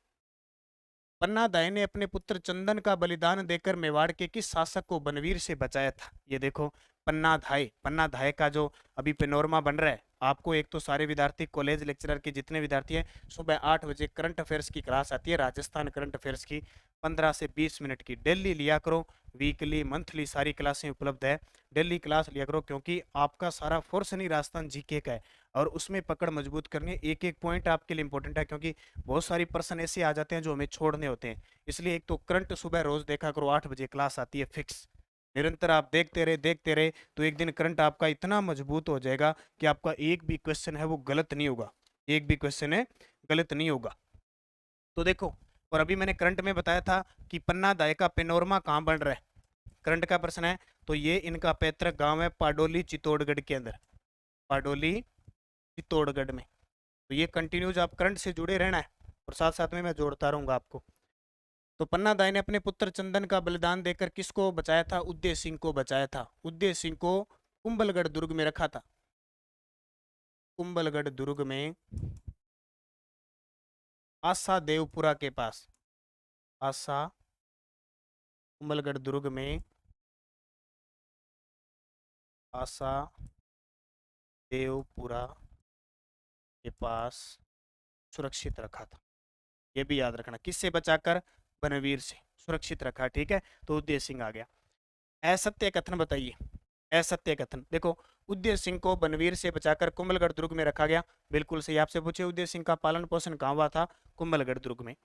पन्ना दाई ने अपने पुत्र चंदन का बलिदान देकर मेवाड़ के किस शासक को बनवीर से बचाया था। ये देखो, पन्ना धाय का जो अभी पेनोरमा बन रहा है, आपको एक तो सारे विद्यार्थी, कॉलेज लेक्चरर के जितने विद्यार्थी हैं, सुबह 8 बजे करंट अफेयर्स की क्लास आती है, राजस्थान करंट अफेयर्स की, 15 से 20 मिनट की डेली लिया करो, वीकली मंथली सारी क्लासें उपलब्ध है, डेली क्लास लिया करो, क्योंकि आपका सारा फोर्स नहीं राजस्थान जीके का है, और उसमें पकड़ मजबूत करनी है। एक एक पॉइंट आपके लिए इंपॉर्टेंट है, क्योंकि बहुत सारी पर्सन ऐसे आ जाते हैं जो हमें छोड़ने होते हैं। इसलिए एक तो करंट सुबह रोज देखा करो, 8 बजे क्लास आती है फिक्स, निरंतर आप देखते रहे तो एक दिन करंट आपका इतना मजबूत हो जाएगा कि आपका एक भी क्वेश्चन है वो गलत नहीं होगा, एक भी क्वेश्चन है गलत नहीं होगा। तो देखो, और अभी मैंने करंट में बताया था कि पन्ना दाय का पेनोरमा कहाँ बन रहा है, करंट का प्रश्न है, तो ये इनका पैतृक गांव है पाडोली चित्तौड़गढ़ के अंदर, पाडोली चित्तौड़गढ़ में। तो ये कंटिन्यूज आप करंट से जुड़े रहना है, और साथ साथ में मैं जोड़ता रहूंगा आपको। तो पन्ना दाई ने अपने पुत्र चंदन का बलिदान देकर किसको बचाया था, उदय सिंह को बचाया था। उदय सिंह को कुंभलगढ़ दुर्ग में रखा था, कुंभलगढ़ दुर्ग में, आशा देवपुरा के पास, आशा, कुंभलगढ़ दुर्ग में आशा देवपुरा के पास सुरक्षित रखा था। ये भी याद रखना, किससे बचाकर? बनवीर से सुरक्षित रखा। ठीक है, तो उदय सिंह आ गया। असत्य कथन बताइए। असत्य कथन देखो, उदय सिंह को बनवीर से बचाकर कुंभलगढ़ दुर्ग में रखा गया, बिल्कुल सही। आपसे पूछे उदय सिंह का पालन पोषण कहाँ हुआ था? कुंभलगढ़ दुर्ग में।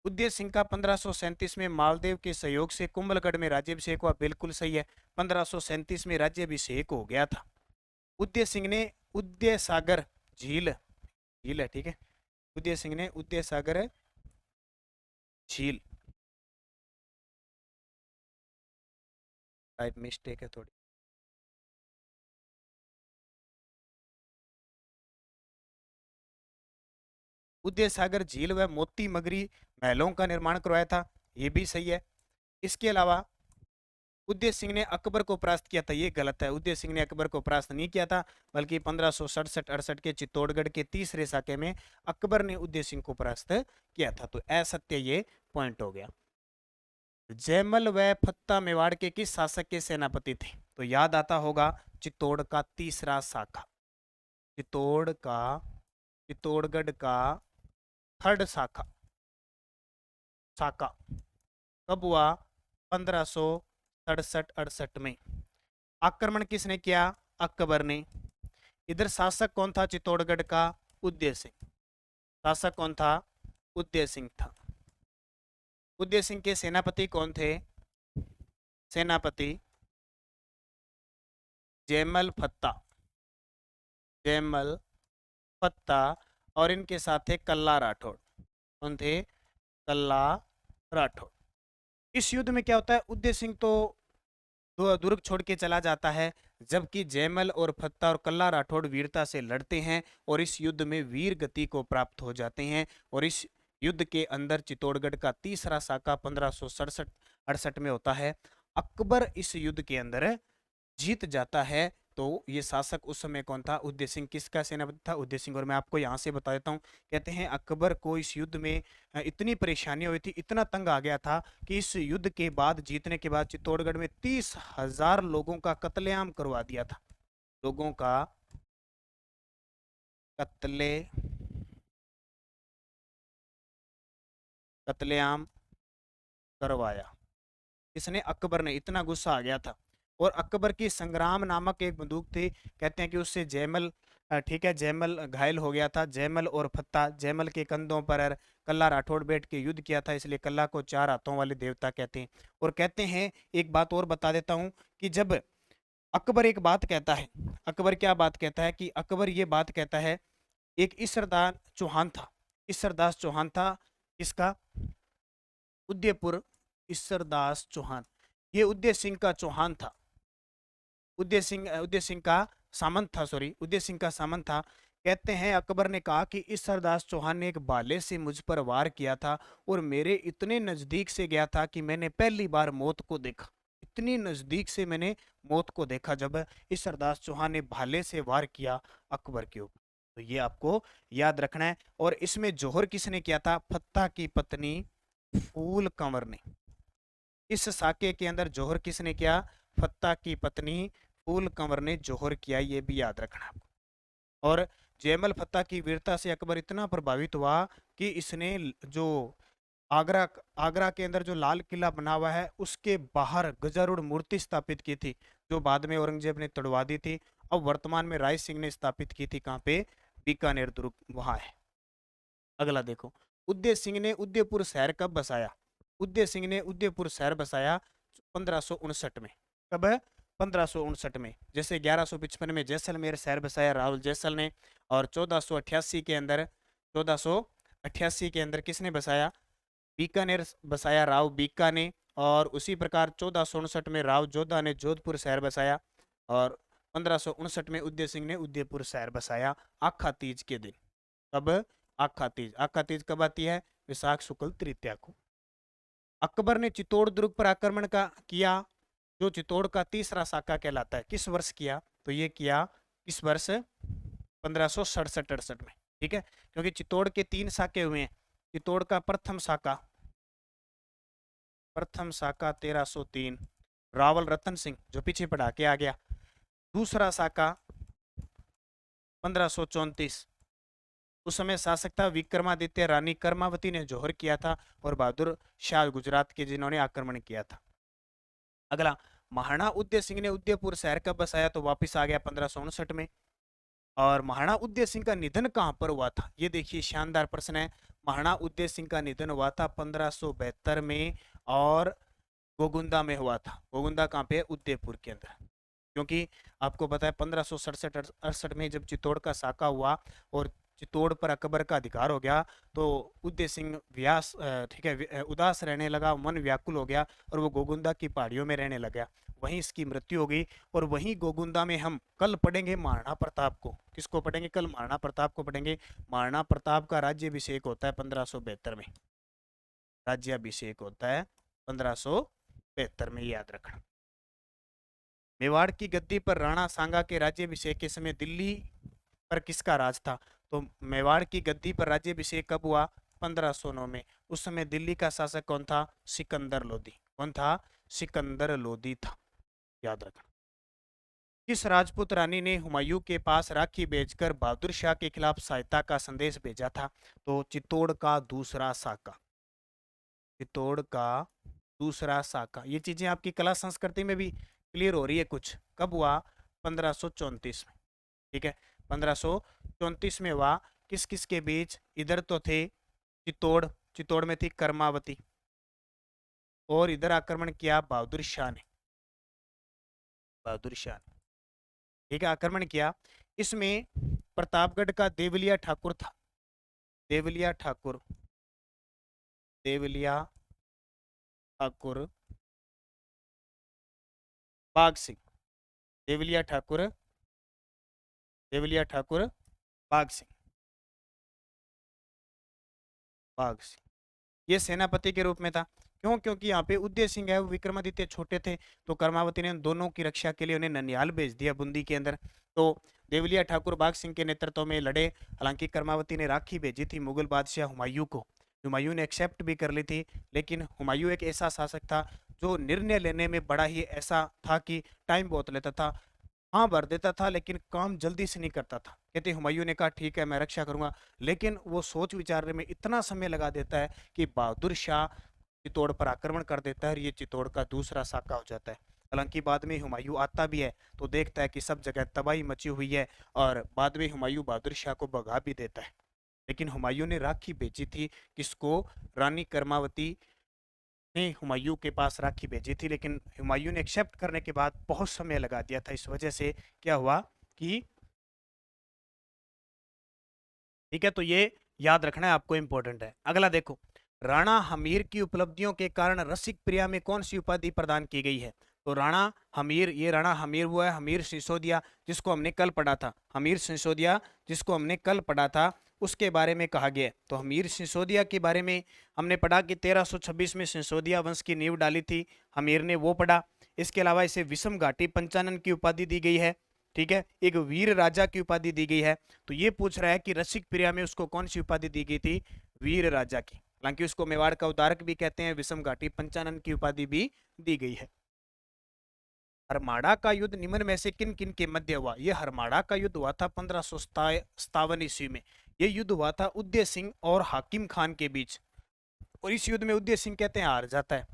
उदय सिंह का 1537 में मालदेव के सहयोग से कुंभलगढ़ में राज्याभिषेक हुआ, बिल्कुल सही है। 1537 में राज्याभिषेक हो गया था। उदय सिंह ने उदय सागर झील, झील है ठीक है, उदय सिंह ने उदय सागर झील, टाइप मिस्टेक है थोड़ी, उदय सागर झील व मोती मगरी महलों का निर्माण करवाया था, ये भी सही है। इसके अलावा उदय सिंह ने अकबर को परास्त किया था, ये गलत है। उदय सिंह ने अकबर को परास्त नहीं किया था, बल्कि 1567-68 के चित्तौड़गढ़ के तीसरे साके में अकबर ने उदय सिंह को परास्त किया था। तो असत्य ये पॉइंट हो गया। जयमल व फत्ता मेवाड़ के किस शासक के सेनापति थे? तो याद आता होगा चित्तौड़ का तीसरा शाखा, चित्तौड़ का, चित्तौड़गढ़ का थर्ड शाखा, शाखा कब हुआ? 1567-68 में। आक्रमण किसने किया? अकबर ने। इधर शासक कौन था चित्तौड़गढ़ का? उदय सिंह। शासक कौन था? उदय सिंह था। उदय सिंह के सेनापति कौन थे? सेनापति जयमल फत्ता, जयमल फत्ता, और इनके साथ थे कल्ला राठौड़। कौन थे? कल्ला राठौड़। इस युद्ध में क्या होता है? उदय सिंह तो दुर्ग छोड़ के चला जाता है, जबकि जयमल और फत्ता और कल्ला राठौड़ वीरता से लड़ते हैं और इस युद्ध में वीर गति को प्राप्त हो जाते हैं। और इस युद्ध के अंदर चित्तौड़गढ़ का तीसरा साका 1567-68 में होता है। अकबर इस युद्ध के अंदर जीत जाता है। तो ये शासक उस समय कौन था? उदय सिंह। किसका सेनापति था? उदय सिंह। और मैं आपको यहाँ से बता देता हूँ, कहते हैं अकबर को इस युद्ध में इतनी परेशानी हुई थी, इतना तंग आ गया था कि इस युद्ध के बाद, जीतने के बाद, चित्तौड़गढ़ में 30,000 लोगों का कत्लेआम करवा दिया था। लोगों का कत्लेआम करवाया। इसने, अकबर ने, इतना गुस्सा आ गया था। और अकबर की संग्राम नामक एक बंदूक थी, कहते हैं कि उससे जयमल, ठीक है, जयमल घायल हो गया था। जयमल और फत्ता, जयमल के कंधों पर कल्ला राठौड़ बैठ के युद्ध किया था, इसलिए कल्ला को 4 हाथों वाले देवता कहते हैं। और कहते हैं, एक बात और बता देता हूं, कि जब अकबर एक बात कहता है, अकबर क्या बात कहता है? कि अकबर ये बात कहता है, एक ईसरदास चौहान था, ईसरदास चौहान था, इसका उदयपुर, ईसरदास चौहान, ये उदय सिंह का चौहान था। उदय सिंह का सामंत था, सॉरी, उदय सिंह का सामंत था। कहते हैं अकबर ने कहा कि ईसरदास चौहान ने एक भाले से मुझ पर वार किया था और मेरे इतने नजदीक से गया था कि मैंने पहली बार मौत को देखा। इतनी नजदीक से मैंने मौत को देखा जब ईसरदास चौहान ने भाले से वार किया अकबर के ऊपर। तो ये आपको याद रखना है। और इसमें जोहर किसने किया था? फत्ता की पत्नी फूल कंवर ने। इस साके के अंदर जोहर किसने किया? फत्ता की पत्नी फूल कंवर ने जोहर किया, ये भी याद रखना आपको। और जयमल फत्ता की वीरता से अकबर इतना प्रभावित हुआ कि इसने जो आगरा, आगरा के अंदर जो लाल किला बना हुआ है, उसके बाहर गजारूढ़ मूर्ति स्थापित की थी, जो बाद में औरंगजेब ने तोड़वा दी थी। अब वर्तमान में राय सिंह ने स्थापित की थी, कहाँ पे? बीकानेर दुर्ग, वहां है। अगला देखो, उदय सिंह ने उदयपुर शहर कब बसाया? उदय सिंह ने उदयपुर शहर बसाया 1559 में। कब है? 1559 में। जैसे 1155 में जैसलमेर शहर बसाया राहुल जैसल ने, और 1488 के अंदर, 1488 के अंदर किसने बसाया? बीकानेर बसाया, राव बीका ने। और उसी प्रकार 1459 में राव जोधा ने जोधपुर शहर बसाया, और 1559 में उदय सिंह ने उदयपुर शहर बसाया, आखा तीज के दिन। कब? आखा तीज। आखा तीज कब आती है? विशाख शुक्ल तृतीया को। अकबर ने चित्तौड़ दुर्ग पर आक्रमण का किया, जो चित्तौड़ का तीसरा साका कहलाता है, किस वर्ष किया? तो ये किया इस वर्ष 1567-68 में। ठीक है, क्योंकि चित्तौड़ के 3 साके हुए हैं। चित्तौड़ का प्रथम साका, प्रथम साका 1303, रावल रतन सिंह, जो पीछे पढ़ा के आ गया। दूसरा साका 1534। उस समय शासक था विक्रमादित्य, रानी कर्मावती ने जौहर किया था और बहादुर शाह गुजरात के जिन्होंने आक्रमण किया था। अगला, महाराणा उदय सिंह ने उदयपुर शहर कब बसाया? तो वापिस आ गया 1559 में। और महाराणा उदय सिंह का निधन कहां पर हुआ था? ये देखिए शानदार प्रश्न है। महाराणा उदय सिंह का निधन हुआ था 1572 में और गोगुंदा में हुआ था। गोगुंदा कहाँ पे? उदयपुर के अंदर। क्योंकि आपको पता है 1567-68 में जब चित्तौड़ का साका हुआ और चित्तौड़ पर अकबर का अधिकार हो गया तो उदय सिंह व्यास ठीक है उदास रहने लगा, मन व्याकुल हो गया और वो गोगुंदा की पहाड़ियों में रहने लगा। वहीं इसकी मृत्यु हो गई और वहीं गोगुंदा में हम कल पढ़ेंगे महाराणा प्रताप को। किसको पढ़ेंगे कल? महाराणा प्रताप को पढ़ेंगे। महाराणा प्रताप का राज्याभिषेक होता है 1572 में। राज्याभिषेक होता है 1572 में, याद रखना। मेवाड़ की गद्दी पर राणा सांगा के राज्याभिषेक के समय दिल्ली पर किसका राज था? तो मेवाड़ की गद्दी पर राज्याभिषेक कब हुआ? 1509 में। उस समय दिल्ली का शासक कौन था? सिकंदर लोदी। कौन था? सिकंदर लोदी था, याद रखना। किस राजपूत रानी ने हुमायूं के पास राखी भेजकर बहादुर शाह के खिलाफ सहायता का संदेश भेजा था? तो चित्तौड़ का दूसरा साका। चित्तौड़ का दूसरा साका। ये चीजें आपकी कला संस्कृति में भी क्लियर हो रही है कुछ। कब हुआ? 1534 में। ठीक है, 1534 में हुआ। किस किस के बीच? इधर तो थे चित्तौड़, चित्तौड़ में थी कर्मावती और इधर आक्रमण किया बहादुर शाह ने। बहादुर शाह ने, ठीक है, आक्रमण किया। इसमें प्रतापगढ़ का देवलिया ठाकुर था। देवलिया ठाकुर, देवलिया ठाकुर बाघ सिंह। देवलिया ठाकुर, देवलिया ठाकुर बाघ सिंह, बाघ सिंह ये सेनापति के रूप में था। क्यों? क्योंकि यहाँ पे उदय सिंह है वो विक्रमादित्य छोटे थे तो कर्मावती ने दोनों की रक्षा के लिए उन्हें ननिहाल भेज दिया बूंदी के अंदर। तो देवलिया ठाकुर बाघ सिंह के नेतृत्व में लड़े। हालांकि कर्मावती ने राखी भेजी थी मुगल बादशाह हुमायूं को। हुमायूं ने एक्सेप्ट भी कर ली थी, लेकिन हुमायूं एक ऐसा शासक था जो निर्णय लेने में बड़ा ही ऐसा था कि टाइम बहुत लेता था। हाँ भर देता था लेकिन काम जल्दी से नहीं करता था। कहते हुमायूं ने कहा ठीक है मैं रक्षा करूंगा, लेकिन वो सोच विचारने में इतना समय लगा देता है कि बहादुर शाह चित्तौड़ पर आक्रमण कर देता है और ये चित्तौड़ का दूसरा साका हो जाता है। हालांकि बाद में हुमायूं आता भी है तो देखता है कि सब जगह तबाही मची हुई है और बाद में हुमायूं बहादुर शाह को भगा भी देता है। लेकिन हुमायूं ने राखी भेजी थी किसको? रानी कर्मावती ने हुमायूं के पास राखी भेजी थी, लेकिन हुमायूं ने एक्सेप्ट करने के बाद बहुत समय लगा दिया था। इस वजह से क्या हुआ कि ठीक है, तो ये याद रखना है आपको, इंपॉर्टेंट है। अगला देखो, राणा हमीर की उपलब्धियों के कारण रसिक प्रिया में कौन सी उपाधि प्रदान की गई है? तो राणा हमीर, ये राणा हमीर हुआ है हमीर सिसोदिया जिसको हमने कल पढ़ा था। हमीर सिसोदिया जिसको हमने कल पढ़ा था उसके बारे में कहा गया। तो हमीर सिसोदिया के बारे में हमने पढ़ा कि 1326 में सिसोदिया वंश की नींव डाली थी हमीर ने, वो पढ़ा। इसके अलावा इसे विषम घाटी पंचानन की उपाधि दी गई है। ठीक है, एक वीर राजा की उपाधि दी गई है। तो ये पूछ रहा है कि रसिक प्रिया में उसको कौन सी उपाधि दी गई थी? वीर राजा की। हालांकि उसको मेवाड़ का उदारक भी कहते हैं, विषम घाटी पंचानन की उपाधि भी दी गई है। हरमाड़ा का युद्ध निम्न में से किन किन के मध्य हुआ? यह हरमाड़ा का युद्ध हुआ था 1557 ईस्वी में। यह युद्ध हुआ था उदय सिंह और हाकिम खान के बीच और इस युद्ध में उदय सिंह कहते हैं हार जाता है।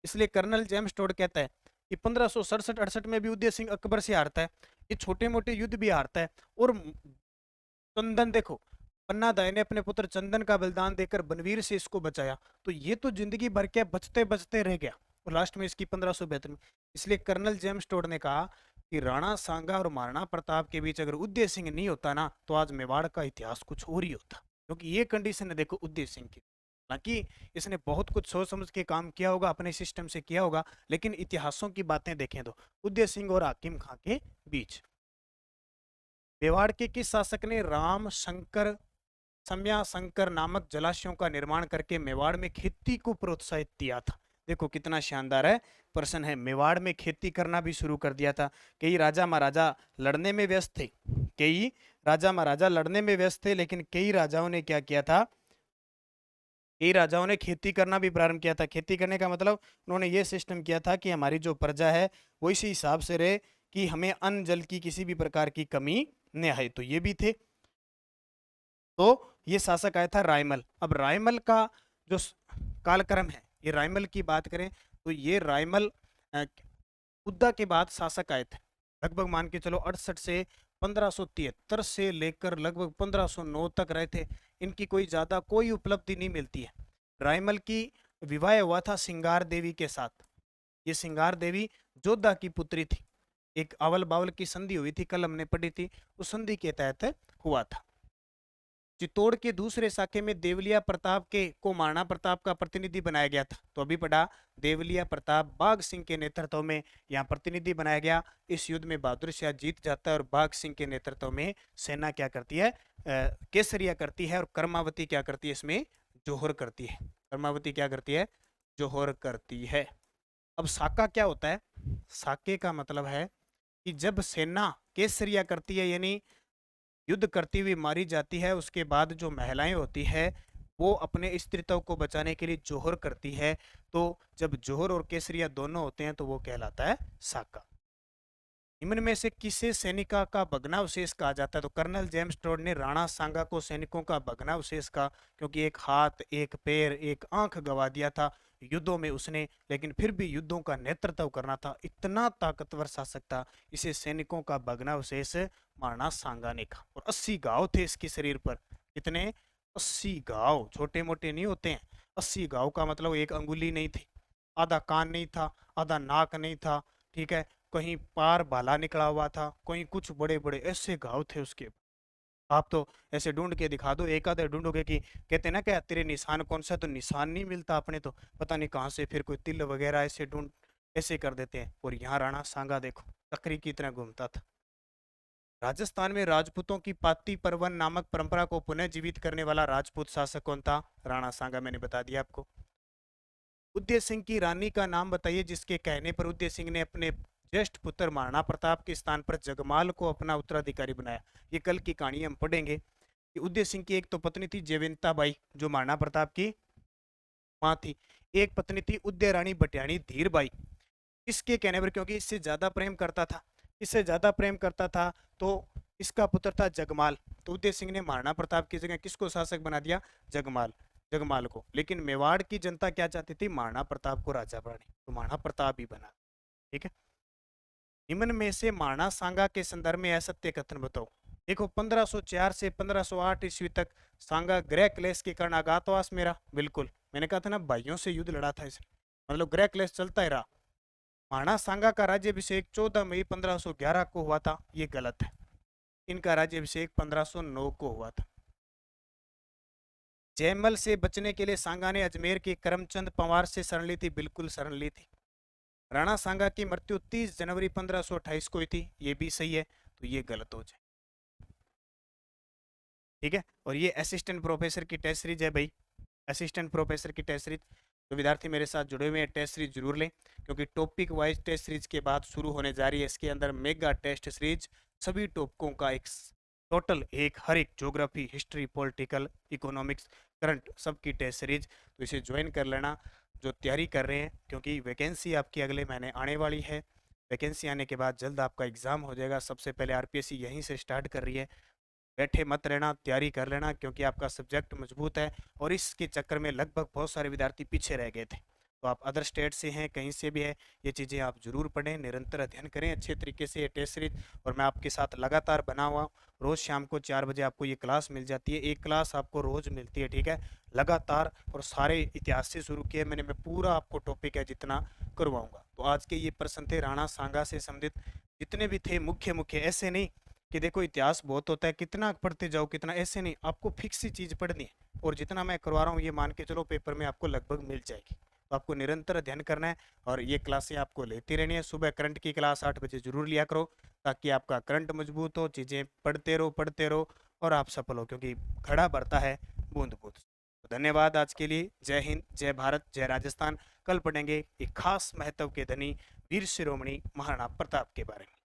इसलिए कर्नल जेम्स टोड कहता है कि 1567-68 में भी उदय सिंह अकबर से हारता है। ये छोटे मोटे युद्ध भी हारता है। और चंदन देखो, पन्ना दाई ने अपने पुत्र चंदन का बलिदान देकर बनवीर से इसको बचाया। तो ये तो जिंदगी भर के बचते बचते रह गया और लास्ट में इसकी 1572 में। इसलिए कर्नल जेम्स टोड ने कहा कि राणा सांगा और महाराणा प्रताप के बीच अगर उदय सिंह नहीं होता ना तो आज मेवाड़ का इतिहास कुछ और ही होता। क्योंकि ये कंडीशन है देखो उदय सिंह की। हालांकि इसने बहुत कुछ सोच समझ के काम किया होगा, अपने सिस्टम से किया होगा, लेकिन इतिहासों की बातें देखें तो उदय सिंह और हाकिम खां के बीच। मेवाड़ के किस शासक ने राम शंकर सम्या शंकर नामक जलाशयों का निर्माण करके मेवाड़ में खेती को प्रोत्साहित किया था? देखो कितना शानदार है प्रश्न है। मेवाड़ में खेती करना भी शुरू कर दिया था। कई राजा महाराजा लड़ने में व्यस्त थे, कई राजा महाराजा लड़ने में व्यस्त थे, लेकिन कई राजाओं ने क्या किया था? कई राजाओं ने खेती करना भी प्रारंभ किया था। खेती करने का मतलब उन्होंने ये सिस्टम किया था कि हमारी जो प्रजा है वो इसी हिसाब से रहे कि हमें अन्न जल की किसी भी प्रकार की कमी ने आए, तो ये भी थे। तो ये शासक आया था रायमल। अब रायमल का जो कालक्रम है, ये रायमल की बात करें तो ये रायमल उद्दा के बाद शासक आए थे। लगभग मान के चलो 68 से 1573 से लेकर लगभग 1509 तक रहे थे। इनकी कोई ज्यादा कोई उपलब्धि नहीं मिलती है। रायमल की विवाह हुआ था सिंगार देवी के साथ। ये सिंगार देवी जोधा की पुत्री थी। एक अवल बावल की संधि हुई थी, कल हमने पढ़ी थी, उस संधि के तहत हुआ था। चित्तौड़ के दूसरे शाखे में देवलिया प्रताप के को महाराणा प्रताप का प्रतिनिधि बनाया गया था। तो अभी पढ़ा, देवलिया प्रताप बाघ सिंह के नेतृत्व में यहाँ प्रतिनिधि बनाया गया। इस युद्ध में बहादुर शाह जीत जाता है और बाघ सिंह के नेतृत्व में सेना क्या करती है, केसरिया करती है, और कर्मावती क्या करती है, इसमें जोहर करती है। कर्मावती क्या करती है, जोहर करती है। अब साका क्या होता है, साके का मतलब है कि जब सेना केसरिया करती है, यानी युद्ध करती हुई मारी जाती है, उसके बाद जो महिलाएं होती है वो अपने स्त्रीत्व को बचाने के लिए जोहर करती है। तो जब जोहर और केसरिया दोनों होते हैं तो वो कहलाता है साका। निम्न में से किसे सैनिका का भग्नावशेष कहा जाता है? तो कर्नल जेम्स टोड ने राणा सांगा को सैनिकों का भग्नावशेष कहा, क्योंकि एक हाथ, एक पैर, एक आंख गवा दिया था युद्धों में उसने, लेकिन फिर भी युद्धों का नेतृत्व करना था। इतना ताकतवर शासक था, इसे सैनिकों का भग्नावशेष महाराणा सांगा ने कहा। और 80 घाव थे इसके शरीर पर। कितने? 80 घाव। छोटे मोटे नहीं होते हैं। 80 घाव का मतलब एक अंगुली नहीं थी, आधा कान नहीं था, आधा नाक नहीं था, ठीक है, कहीं पार भाला निकला हुआ था, कहीं कुछ बड़े बड़े ऐसे घाव थे उसके। आप तो ऐसे ढूंढ के दिखा दो, एक आधे ढूंढोगे कि कहते ना क्या तेरे निशान कौन सा, तो निशान नहीं मिलता अपने, तो पता नहीं कहाँ से फिर कोई तिल वगैरह ऐसे ढूंढ ऐसे कर देते हैं। और यहाँ राणा सांगा देखो तकरी की तरह घूमता था। राजस्थान में राजपूतों की पाती परवन नामक परंपरा को पुनः जीवित करने वाला राजपूत शासक कौन था? राणा सांगा। मैंने बता दिया आपको। उदय सिंह की रानी का नाम बताइए जिसके कहने पर उदय सिंह ने अपने ज्येष्ठ पुत्र महाराणा प्रताप के स्थान पर जगमाल को अपना उत्तराधिकारी बनाया। ये कल की कहानी हम पढ़ेंगे कि उदय सिंह की एक तो पत्नी थी जयवंता बाई, जो महाराणा प्रताप की माँ थी। एक पत्नी थी उदय रानी बटियाणी धीर बाई। इसके कहने पर, क्योंकि इससे ज्यादा प्रेम करता था, इससे ज्यादा प्रेम करता था, तो इसका पुत्र था जगमाल। तो उदय सिंह ने महाराणा प्रताप की जगह किसको शासक बना दिया? जगमाल, जगमाल को। लेकिन मेवाड़ की जनता क्या चाहती थी? महाराणा प्रताप को राजा बनाने, तो महाराणा प्रताप ही बना। ठीक है। निम्न में से महाराणा सांगा के संदर्भ में असत्य कथन बताओ। देखो 1504 से 1508 ईस्वी तक सांगा गृह क्लेश के कारण अज्ञातवास में रहा। बिल्कुल, मैंने कहा था ना भाइयों से युद्ध लड़ा था इसने, मतलब गृह क्लेश चलता ही रहा। महाराणा सांगा का राज्यभिषेक 14 मई 1511 को हुआ था, ये गलत है। इनका राज्यभिषेक 1509 को हुआ था। जयमल से बचने के लिए सांगा ने अजमेर के करमचंद पंवार से शरण ली थी। बिल्कुल शरण ली थी। राणा सांगा की मृत्यु 30 जनवरी 1528 को हुई थी, ये भी सही है, तो ये गलत हो जाए। ठीक है। और ये असिस्टेंट प्रोफेसर की टेस्ट सीरीज है भाई, असिस्टेंट प्रोफेसर की टेस्ट सीरीज। तो विद्यार्थी मेरे साथ जुड़े हुए हैं, टेस्ट सीरीज जरूर लें, क्योंकि टॉपिक वाइज टेस्ट सीरीज के बाद शुरू होने जा रही है इसके अंदर मेगा टेस्ट सीरीज। सभी टॉपिकों का एक टोटल एक हर एक geography, history, political, economics, current, सबकी टेस्ट सीरीज। तो इसे ज्वाइन कर लेना जो तैयारी कर रहे हैं, क्योंकि वैकेंसी आपकी अगले महीने आने वाली है। वैकेंसी आने के बाद जल्द आपका एग्जाम हो जाएगा। सबसे पहले आरपीएससी यहीं से स्टार्ट कर रही है। बैठे मत रहना, तैयारी कर लेना, क्योंकि आपका सब्जेक्ट मजबूत है। और इसके चक्कर में लगभग बहुत सारे विद्यार्थी पीछे रह गए थे। तो आप अदर स्टेट से हैं, कहीं से भी है, ये चीज़ें आप जरूर पढ़ें, निरंतर अध्ययन करें अच्छे तरीके से ये टेस्ट सीरीज। और मैं आपके साथ लगातार बना हुआ, रोज़ शाम को 4 बजे आपको ये क्लास मिल जाती है। एक क्लास आपको रोज़ मिलती है, ठीक है, लगातार। और सारे इतिहास से शुरू किए मैंने, मैं पूरा आपको टॉपिक है जितना करवाऊंगा। तो आज के ये प्रश्न थे राणा सांगा से संबंधित, जितने भी थे मुख्य मुख्य। ऐसे नहीं कि देखो इतिहास बहुत होता है, कितना पढ़ते जाओ कितना, ऐसे नहीं, आपको फिक्स सी चीज़ पढ़नी है। और जितना मैं करवा रहा हूँ ये मान के चलो पेपर में आपको लगभग मिल जाएगी। तो आपको निरंतर अध्ययन करना है और ये क्लासें आपको लेती रहनी है। सुबह करंट की क्लास 8 बजे जरूर लिया करो, ताकि आपका करंट मजबूत हो, चीज़ें पढ़ते रहो और आप सफल हो, क्योंकि घड़ा भरता है बूंद बूंद। तो धन्यवाद आज के लिए। जय हिंद, जय भारत, जय राजस्थान। कल पढ़ेंगे एक खास महत्व के धनी वीर शिरोमणि महाराणा प्रताप के बारे में।